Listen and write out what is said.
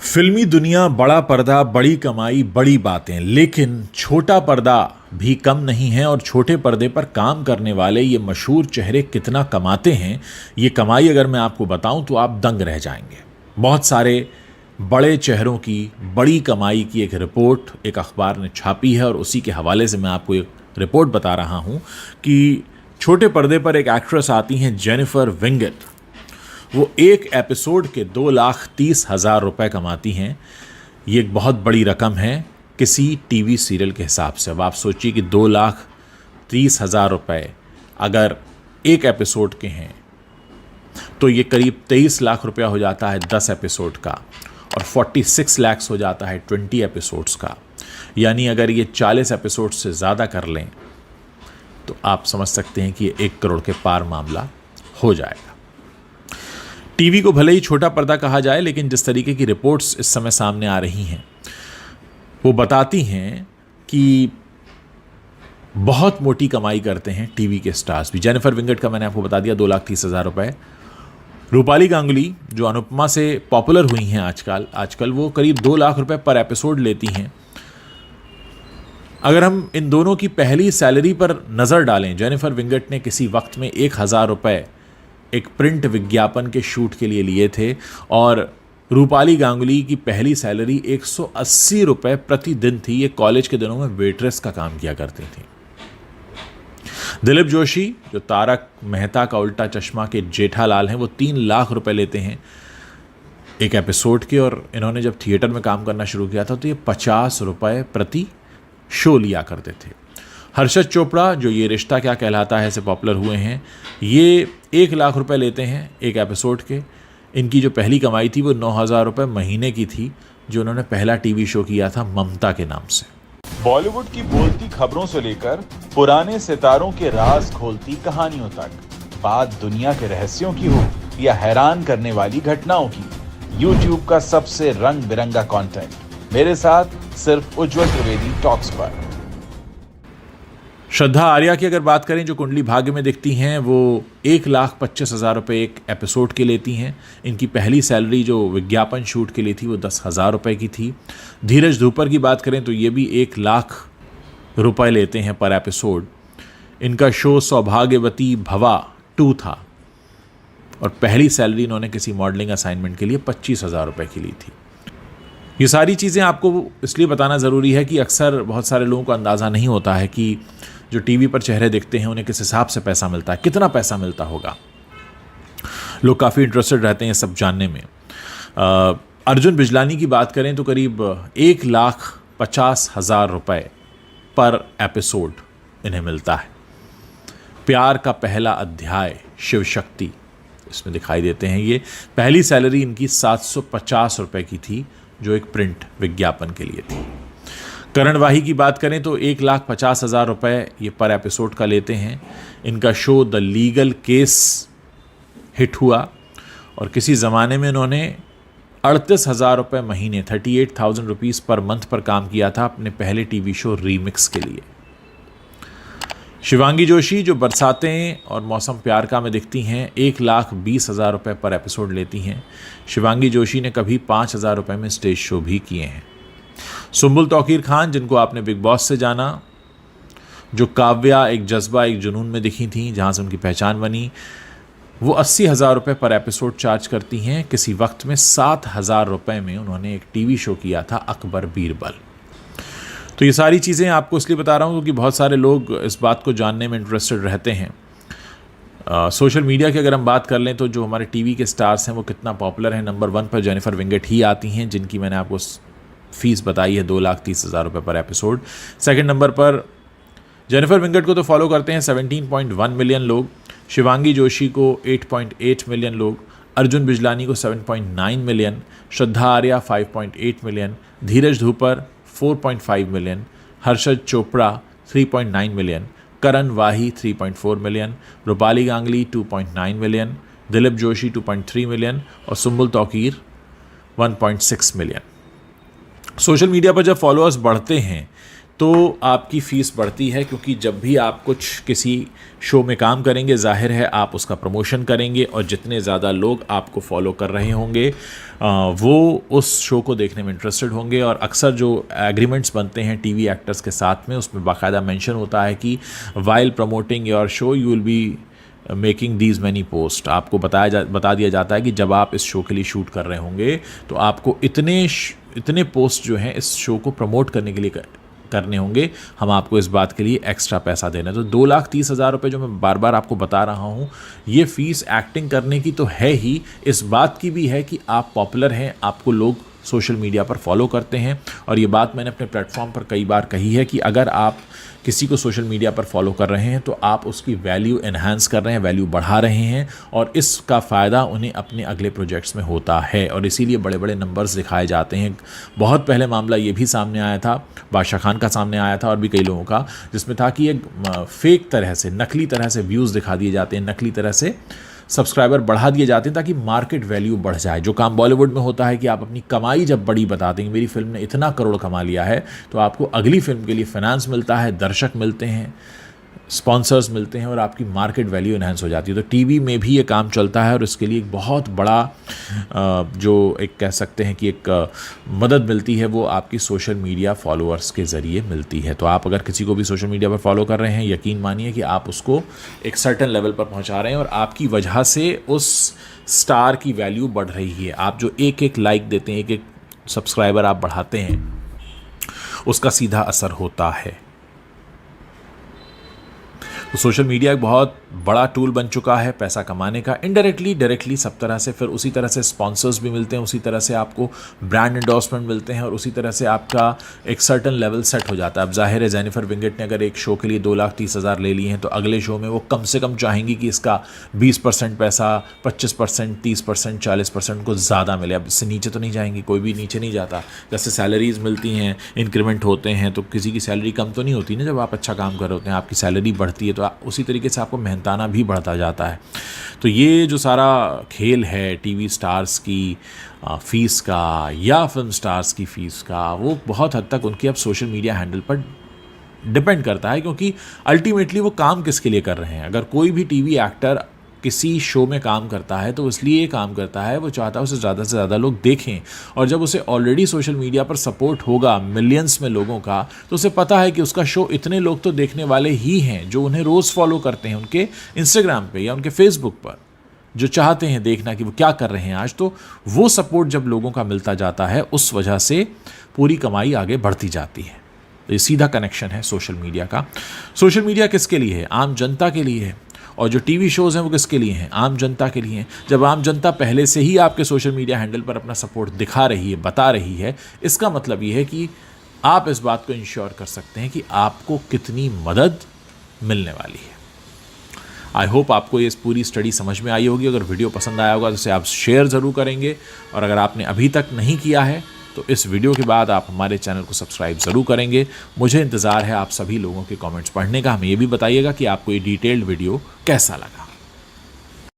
फिल्मी दुनिया, बड़ा पर्दा, बड़ी कमाई, बड़ी बातें, लेकिन छोटा पर्दा भी कम नहीं है। और छोटे पर्दे पर काम करने वाले ये मशहूर चेहरे कितना कमाते हैं, ये कमाई अगर मैं आपको बताऊं तो आप दंग रह जाएंगे। बहुत सारे बड़े चेहरों की बड़ी कमाई की एक रिपोर्ट एक अखबार ने छापी है और उसी के हवाले से मैं आपको एक रिपोर्ट बता रहा हूं कि छोटे पर्दे पर एक एक्ट्रेस आती हैं जेनिफर विंगेट। वो एक एपिसोड के 2,30,000 रुपए कमाती हैं। ये एक बहुत बड़ी रकम है किसी टीवी सीरियल के हिसाब से। अब आप सोचिए कि 2,30,000 रुपए अगर एक एपिसोड के हैं तो ये करीब 23 लाख रुपया हो जाता है 10 एपिसोड का, और 46 लाख हो जाता है 20 एपिसोड्स का। यानी अगर ये 40 एपिसोड से ज़्यादा कर लें तो आप समझ सकते हैं कि ये 1 करोड़ के पार मामला हो जाएगा। टीवी को भले ही छोटा पर्दा कहा जाए, लेकिन जिस तरीके की रिपोर्ट्स इस समय सामने आ रही हैं वो बताती हैं कि बहुत मोटी कमाई करते हैं टीवी के स्टार्स भी। जेनिफर विंगेट का मैंने आपको बता दिया 2,30,000 रुपए। रूपाली गांगुली जो अनुपमा से पॉपुलर हुई हैं आजकल वो करीब 2 लाख रुपए पर एपिसोड लेती हैं। अगर हम इन दोनों की पहली सैलरी पर नज़र डालें, जेनिफर विंगेट ने किसी वक्त में 1,000 रुपए एक प्रिंट विज्ञापन के शूट के लिए लिए थे, और रूपाली गांगुली की पहली सैलरी 180 रुपए प्रतिदिन थी। ये कॉलेज के दिनों में वेट्रेस का काम किया करती थी। दिलीप जोशी जो तारक मेहता का उल्टा चश्मा के जेठालाल हैं, वो 3 लाख रुपए लेते हैं एक एपिसोड के, और इन्होंने जब थिएटर में काम करना शुरू किया था तो ये 50 रुपए प्रति शो लिया करते थे। हर्षद चोपड़ा जो ये रिश्ता क्या कहलाता है से पॉपुलर हुए हैं, ये 1 लाख रुपए लेते हैं एक एपिसोड के। इनकी जो पहली कमाई थी वो 9,000 रुपए महीने की थी, जो उन्होंने पहला टीवी शो किया था ममता के नाम से। बॉलीवुड की बोलती खबरों से लेकर पुराने सितारों के राज खोलती कहानियों तक, बात दुनिया के रहस्यों की हो या हैरान करने वाली घटनाओं की, YouTube का सबसे रंग बिरंगा कंटेंट मेरे साथ सिर्फ उज्जवल त्रिवेदी टॉक्स पर। श्रद्धा आर्या की अगर बात करें जो कुंडली भाग्य में दिखती हैं, वो 1,25,000 रुपये एक एपिसोड के लेती हैं। इनकी पहली सैलरी जो विज्ञापन शूट के लिए थी वो 10,000 रुपये की थी। धीरज धूपर की बात करें तो ये भी 1 लाख रुपए लेते हैं पर एपिसोड। इनका शो सौभाग्यवती भवा 2 था, और पहली सैलरी इन्होंने किसी मॉडलिंग असाइनमेंट के लिए 25,000 रुपये की ली थी। ये सारी चीज़ें आपको इसलिए बताना ज़रूरी है कि अक्सर बहुत सारे लोगों को अंदाज़ा नहीं होता है कि जो टीवी पर चेहरे दिखते हैं उन्हें किस हिसाब से पैसा मिलता है, कितना पैसा मिलता होगा। लोग काफ़ी इंटरेस्टेड रहते हैं सब जानने में। अर्जुन बिजलानी की बात करें तो करीब 1,50,000 रुपये पर एपिसोड इन्हें मिलता है। प्यार का पहला अध्याय शिव शक्ति इसमें दिखाई देते हैं। ये पहली सैलरी इनकी 750 रुपये की थी, जो एक प्रिंट विज्ञापन के लिए थी। करण वाही की बात करें तो 1,50,000 रुपये ये पर एपिसोड का लेते हैं। इनका show the legal case hit हुआ, और किसी ज़माने में इन्होंने 38,000 रुपये महीने 38,000 रुपीज़ पर मंथ पर काम किया था अपने पहले टीवी शो रीमिक्स के लिए। शिवांगी जोशी जो बरसातें और मौसम प्यार का में दिखती हैं, 1,20,000 रुपये पर एपिसोड लेती हैं। शिवांगी जोशी ने कभी 5,000 रुपये में स्टेज शो भी किए हैं। सुंबुल तौकीर खान जिनको आपने बिग बॉस से जाना, जो काव्या एक जज्बा एक जुनून में दिखी थी जहां से उनकी पहचान बनी, वो 80,000 रुपये पर एपिसोड चार्ज करती हैं। किसी वक्त में 7,000 रुपये में उन्होंने एक टीवी शो किया था अकबर बीरबल। तो ये सारी चीज़ें आपको इसलिए बता रहा हूँ क्योंकि बहुत सारे लोग इस बात को जानने में इंटरेस्टेड रहते हैं। सोशल मीडिया की अगर हम बात कर लें तो जो हमारे टीवी के स्टार्स हैं वो कितना पॉपुलर हैं, नंबर 1 पर जेनिफर विंगेट ही आती हैं, जिनकी मैंने आपको फीस बताई है 2,30,000 रुपये पर एपिसोड। सेकंड नंबर पर जेनिफर विंगेट को तो फॉलो करते हैं 17.1 मिलियन लोग, शिवांगी जोशी को 8.8 मिलियन लोग, अर्जुन बिजलानी को 7.9 million, Shraddha Arya 5.8 million, Dheeraj Dhoopar 4.5 million, Harshad Chopra 3.9 million, Karan Wahi 3.4 million, Rupali Ganguly 2.9 million, Dilip Joshi 2.3 million और Sumbul Touqeer 1.6 million. Social media पर जब फॉलोअर्स बढ़ते हैं तो आपकी फ़ीस बढ़ती है, क्योंकि जब भी आप कुछ किसी शो में काम करेंगे ज़ाहिर है आप उसका प्रमोशन करेंगे, और जितने ज़्यादा लोग आपको फॉलो कर रहे होंगे वो उस शो को देखने में इंटरेस्टेड होंगे। और अक्सर जो एग्रीमेंट्स बनते हैं टीवी एक्टर्स के साथ में, उसमें बाकायदा मेंशन होता है कि while promoting your show you will be making these many post. आपको बता दिया जाता है कि जब आप इस शो के लिए शूट कर रहे होंगे तो आपको इतने पोस्ट जो हैं इस शो को प्रमोट करने के लिए करने होंगे, हम आपको इस बात के लिए एक्स्ट्रा पैसा देना है। तो 2,30,000 रुपये जो मैं बार बार आपको बता रहा हूँ, ये फ़ीस एक्टिंग करने की तो है ही, इस बात की भी है कि आप पॉपुलर हैं, आपको लोग सोशल मीडिया पर फॉलो करते हैं। और ये बात मैंने अपने प्लेटफॉर्म पर कई बार कही है कि अगर आप किसी को सोशल मीडिया पर फॉलो कर रहे हैं तो आप उसकी वैल्यू एनहांस कर रहे हैं, वैल्यू बढ़ा रहे हैं, और इसका फ़ायदा उन्हें अपने अगले प्रोजेक्ट्स में होता है, और इसीलिए बड़े बड़े नंबर्स दिखाए जाते हैं। बहुत पहले मामला ये भी सामने आया था, बादशाह खान का सामने आया था और भी कई लोगों का, जिसमें था कि एक फेक तरह से, नकली तरह से व्यूज़ दिखा दिए जाते हैं, नकली तरह से सब्सक्राइबर बढ़ा दिए जाते हैं ताकि मार्केट वैल्यू बढ़ जाए। जो काम बॉलीवुड में होता है कि आप अपनी कमाई जब बड़ी बता देंगे, मेरी फिल्म ने इतना करोड़ कमा लिया है, तो आपको अगली फिल्म के लिए फाइनेंस मिलता है, दर्शक मिलते हैं, स्पॉन्सर्स मिलते हैं, और आपकी मार्केट वैल्यू एनहांस हो जाती है। तो टीवी में भी ये काम चलता है, और इसके लिए एक बहुत बड़ा जो एक कह सकते हैं कि एक मदद मिलती है, वो आपकी सोशल मीडिया फॉलोअर्स के ज़रिए मिलती है। तो आप अगर किसी को भी सोशल मीडिया पर फॉलो कर रहे हैं, यकीन मानिए कि आप उसको एक सर्टेन लेवल पर पहुंचा रहे हैं, और आपकी वजह से उस स्टार की वैल्यू बढ़ रही है। आप जो एक लाइक देते हैं, एक सब्सक्राइबर आप बढ़ाते हैं, उसका सीधा असर होता है। तो सोशल मीडिया एक बहुत बड़ा टूल बन चुका है पैसा कमाने का, इनडायरेक्टली डायरेक्टली सब तरह से। फिर उसी तरह से स्पॉन्सर्स भी मिलते हैं, उसी तरह से आपको ब्रांड एंडोर्समेंट मिलते हैं, और उसी तरह से आपका एक सर्टन लेवल सेट हो जाता है। अब जाहिर है जेनिफर विंगेट ने अगर एक शो के लिए 2,30,000 ले लिए हैं, तो अगले शो में वो कम से कम चाहेंगी कि इसका 20% पैसा, 25%, 30%, 40% को ज़्यादा मिले। अब इससे नीचे तो नहीं जाएंगी, कोई भी नीचे नहीं जाता। जैसे सैलरीज़ मिलती हैं, इंक्रीमेंट होते हैं, तो किसी की सैलरी कम तो नहीं होती ना। जब आप अच्छा काम कर रहे होते हैं, आपकी सैलरी बढ़ती है, तो उसी तरीके से आपको मेहनताना भी बढ़ता जाता है। तो ये जो सारा खेल है टीवी स्टार्स की फ़ीस का या फिल्म स्टार्स की फ़ीस का, वो बहुत हद तक उनकी अब सोशल मीडिया हैंडल पर डिपेंड करता है, क्योंकि अल्टीमेटली वो काम किसके लिए कर रहे हैं। अगर कोई भी टीवी एक्टर किसी शो में काम करता है तो इसलिए काम करता है, वो चाहता है उसे ज़्यादा से ज़्यादा लोग देखें, और जब उसे ऑलरेडी सोशल मीडिया पर सपोर्ट होगा मिलियंस में लोगों का, तो उसे पता है कि उसका शो इतने लोग तो देखने वाले ही हैं जो उन्हें रोज़ फॉलो करते हैं उनके इंस्टाग्राम पे या उनके फेसबुक पर, जो चाहते हैं देखना कि वो क्या कर रहे हैं आज। तो वो सपोर्ट जब लोगों का मिलता जाता है, उस वजह से पूरी कमाई आगे बढ़ती जाती है। तो ये सीधा कनेक्शन है सोशल मीडिया का। सोशल मीडिया किसके लिए है? आम जनता के लिए है। और जो टीवी शोज़ हैं वो किसके लिए हैं? आम जनता के लिए हैं। जब आम जनता पहले से ही आपके सोशल मीडिया हैंडल पर अपना सपोर्ट दिखा रही है, बता रही है, इसका मतलब ये है कि आप इस बात को इंश्योर कर सकते हैं कि आपको कितनी मदद मिलने वाली है। आई होप आपको ये पूरी स्टडी समझ में आई होगी। अगर वीडियो पसंद आया होगा तो इसे आप शेयर ज़रूर करेंगे, और अगर आपने अभी तक नहीं किया है तो इस वीडियो के बाद आप हमारे चैनल को सब्सक्राइब ज़रूर करेंगे। मुझे इंतज़ार है आप सभी लोगों के कमेंट्स पढ़ने का। हमें ये भी बताइएगा कि आपको ये डिटेल्ड वीडियो कैसा लगा।